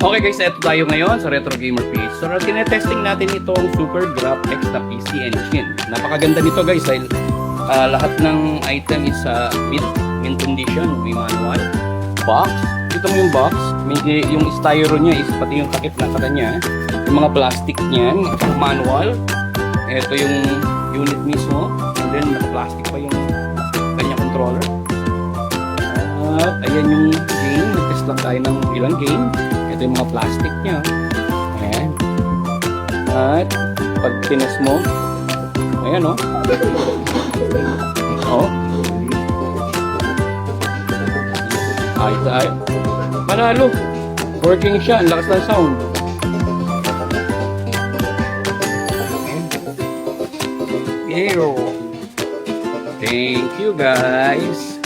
Okay guys, eto tayo ngayon sa Retrogamerph. So, tinetesting natin itong Super GrafX na PC engine. Napakaganda nito guys dahil lahat ng item is mint condition. May manual, box. Ito mo yung box. May, yung styro niya is pati yung takip na sa kanya. Yung mga plastic niyan, manual. Ito yung unit mismo. And then naka-plastic pa yung kanyang controller. At ayan yung game. Nag-test lang tayo ng ilang game. Ito yung mga plastic niya. Ayan. At pag tinas mo, ayan o. Oh. Ay. Manalo. Working siya. Ang lakas ng sound. Ew. Thank you guys.